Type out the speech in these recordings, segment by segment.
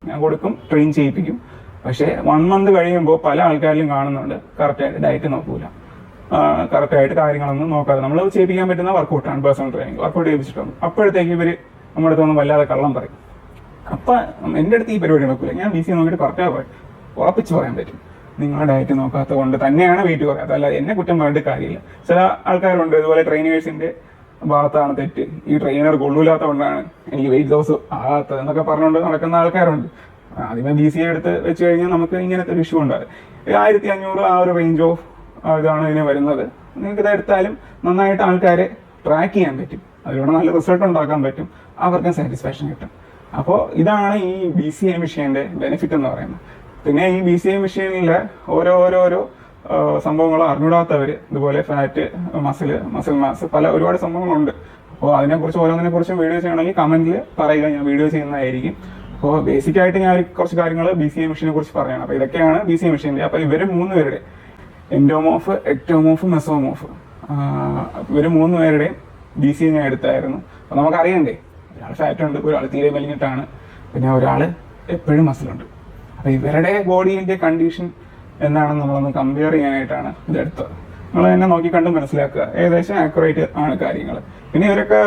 ഞാൻ കൊടുക്കും, ട്രെയിൻ ചെയ്യിപ്പിക്കും. പക്ഷേ 1 മന്ത് കഴിയുമ്പോൾ പല ആൾക്കാരിലും കാണുന്നുണ്ട് കറക്റ്റായിട്ട് ഡയറ്റ് നോക്കൂല, കറക്റ്റായിട്ട് കാര്യങ്ങളൊന്നും നോക്കാതെ നമ്മൾ ചെയ്യിപ്പിക്കാൻ പറ്റുന്ന വർക്കൗട്ടാണ് പേഴ്സണൽ ട്രെയിനിങ്. വർക്കൗട്ട് ചെയ്യിപ്പിച്ചിട്ടുണ്ട്, അപ്പോഴത്തേക്ക് ഇവർ നമ്മുടെ അടുത്ത് വന്ന് വല്ലാതെ കള്ളം പറയും. അപ്പം എൻ്റെ അടുത്ത് ഈ പരിപാടി നടക്കില്ല. ഞാൻ BCA നോക്കിയിട്ട് കറക്റ്റാണ് പറയും, ഉറപ്പിച്ച് പറയാൻ പറ്റും. നിങ്ങളുടെ ഡയറ്റ് നോക്കാത്തത് കൊണ്ട് തന്നെയാണ് വെയിറ്റ് കുറയാത്തത്, അല്ല എന്നെ കുറ്റം പറഞ്ഞിട്ട് കാര്യമില്ല. ചില ആൾക്കാരുണ്ട് ഇതുപോലെ ട്രെയിനേഴ്സിൻ്റെ ഭാഗത്താണ് തെറ്റ്, ഈ ട്രെയിനർ കൊള്ളൂലാത്ത കൊണ്ടാണ് എനിക്ക് വെയിറ്റ് ലോസ് ആകാത്തത് എന്നൊക്കെ പറഞ്ഞുകൊണ്ട് നടക്കുന്ന ആൾക്കാരുണ്ട്. ആദ്യമേ BCA എടുത്ത് വെച്ച് കഴിഞ്ഞാൽ നമുക്ക് ഇങ്ങനത്തെ ഒരു ഇഷ്യൂ ഉണ്ടാകും. 1500 ആ ഒരു റേഞ്ച് ഓഫ് ഇതാണ് ഇതിന് വരുന്നത്. നിങ്ങൾക്ക് ഇതെടുത്താലും നന്നായിട്ട് ആൾക്കാരെ ട്രാക്ക് ചെയ്യാൻ പറ്റും, അതിലൂടെ നല്ല റിസൾട്ട് ഉണ്ടാക്കാൻ പറ്റും, അവർക്കും സാറ്റിസ്ഫാക്ഷൻ കിട്ടും. അപ്പോൾ ഇതാണ് ഈ BCA മെഷീൻ്റെ ബെനിഫിറ്റ് എന്ന് പറയുന്നത്. പിന്നെ ഈ BCA മെഷീനിലെ ഓരോ സംഭവങ്ങൾ അറിഞ്ഞൂടാത്തവർ, ഇതുപോലെ ഫാറ്റ്, മസിൽ മാസ്, ഒരുപാട് സംഭവങ്ങളുണ്ട്. അപ്പോൾ അതിനെക്കുറിച്ച് ഓരോന്നിനെക്കുറിച്ചും വീഡിയോ ചെയ്യണമെങ്കിൽ കമൻറ്റിൽ പറയുക, ഞാൻ വീഡിയോ ചെയ്യുന്നതായിരിക്കും. അപ്പോൾ ബേസിക്കായിട്ട് ഞാൻ കുറച്ച് കാര്യങ്ങൾ BCA മെഷീനെ കുറിച്ച് പറയുകയാണ്. അപ്പോൾ ഇതൊക്കെയാണ് BCA മെഷീൻ്റെ. അപ്പോൾ ഇവർ 3 പേരുടെ എൻഡോമോർഫ്, എക്ടോമോർഫ്, മെസോമോർഫ്, ഇവർ 3 പേരുടെയും BCA ഞാൻ എടുത്തായിരുന്നു. അപ്പോൾ നമുക്കറിയണ്ടേ, ഒരാൾ ഫാറ്റ് ഉണ്ട്, ഒരാൾ തീരെ മെലിഞ്ഞിട്ടാണ്, പിന്നെ ഒരാൾ എപ്പോഴും മസിലുണ്ട്. അപ്പോൾ ഇവരുടെ ബോഡീൻ്റെ കണ്ടീഷൻ എന്താണെന്ന് നമ്മളൊന്ന് കമ്പയർ ചെയ്യാനായിട്ടാണ് ഇതെടുത്തത്. നമ്മൾ തന്നെ നോക്കി കണ്ട് മനസ്സിലാക്കുക, ഏകദേശം ആക്യുറേറ്റ് ആണ് കാര്യങ്ങൾ. പിന്നെ ഇവരൊക്കെ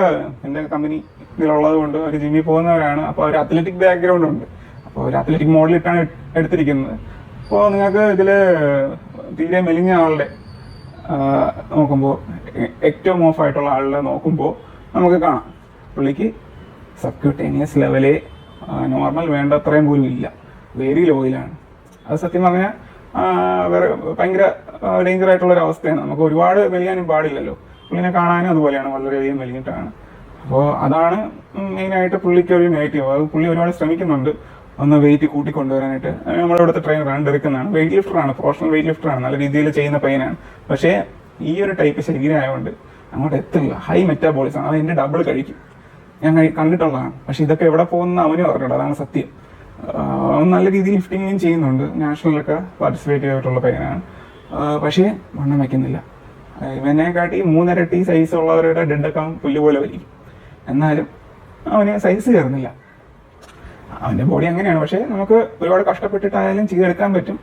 എൻ്റെ കമ്പനി ഇതിലുള്ളത് കൊണ്ട് ഒരു ജിമ്മിൽ പോകുന്നവരാണ്. അപ്പോൾ ഒരു അത്ലറ്റിക് ബാക്ക്ഗ്രൗണ്ട് ഉണ്ട്, അപ്പോൾ ഒരു അത്ലറ്റിക് മോഡലിട്ടാണ് എടുത്തിരിക്കുന്നത്. അപ്പോൾ നിങ്ങൾക്ക് ഇതിൽ തീരെ മെലിഞ്ഞ ആളുടെ നോക്കുമ്പോൾ, എക്ടോമോർഫ് ആയിട്ടുള്ള ആളുടെ നോക്കുമ്പോൾ നമുക്ക് കാണാം പുള്ളിക്ക് സബ്ക്യൂട്ടേനിയസ് ലെവലേ നോർമൽ വേണ്ട അത്രയും പോലും ഇല്ല, വെരി ലോയിലാണ്. അത് സത്യം പറഞ്ഞാൽ ഭയങ്കര ഡേഞ്ചർ ആയിട്ടുള്ളൊരു അവസ്ഥയാണ്. നമുക്ക് ഒരുപാട് മെലിയാനും പാടില്ലല്ലോ. പുള്ളിനെ കാണാനും അതുപോലെയാണ്, വളരെയധികം മെലിഞ്ഞിട്ടാണ്. അപ്പോൾ അതാണ് മെയിനായിട്ട് പുള്ളിക്ക് ഒരു നെഗറ്റീവ്. അത് പുള്ളി ഒരുപാട് ശ്രമിക്കുന്നുണ്ട് ഒന്ന് വെയിറ്റ് കൂട്ടിക്കൊണ്ടുവരാനായിട്ട്. നമ്മുടെ ഇവിടുത്തെ ട്രെയിനറാണ്, ഡെറിക്കെന്നാണ്, വെയിറ്റ് ലിഫ്റ്ററാണ്, പ്രൊഫഷണൽ വെയിറ്റ് ലിഫ്റ്ററാണ്, നല്ല രീതിയിൽ ചെയ്യുന്ന പയ്യനാണ്. പക്ഷേ ഈ ഒരു ടൈപ്പ് ശരീരമായതുകൊണ്ട് അങ്ങോട്ട് എത്തില്ല, ഹൈ മെറ്റാബോളിസം, അത് എൻ്റെ ഡബിൾ കഴിക്കും, ഞാൻ കണ്ടിട്ടുള്ളതാണ്. പക്ഷെ ഇതൊക്കെ എവിടെ പോകുന്ന അവനും പറഞ്ഞിട്ടുണ്ട്, അതാണ് സത്യം. നല്ല രീതിയിൽ ലിഫ്റ്റിങ്ങും ചെയ്യുന്നുണ്ട്, നാഷണലൊക്കെ പാർട്ടിസിപ്പേറ്റ് ചെയ്തിട്ടുള്ള പയ്യനാണ്. പക്ഷേ വണ്ണം വയ്ക്കുന്നില്ല. ഇവനെക്കാട്ടി 3 ഇരട്ടി സൈസ് ഉള്ളവരുടെ ഡെഡൊക്കെ പുല്ലുപോലെ വലിക്കും, എന്നാലും അവന് സൈസ് കയറുന്നില്ല. അവൻ്റെ ബോഡി അങ്ങനെയാണ്. പക്ഷേ നമുക്ക് ഒരുപാട് കഷ്ടപ്പെട്ടിട്ടായാലും ചെയ്തെടുക്കാൻ പറ്റും.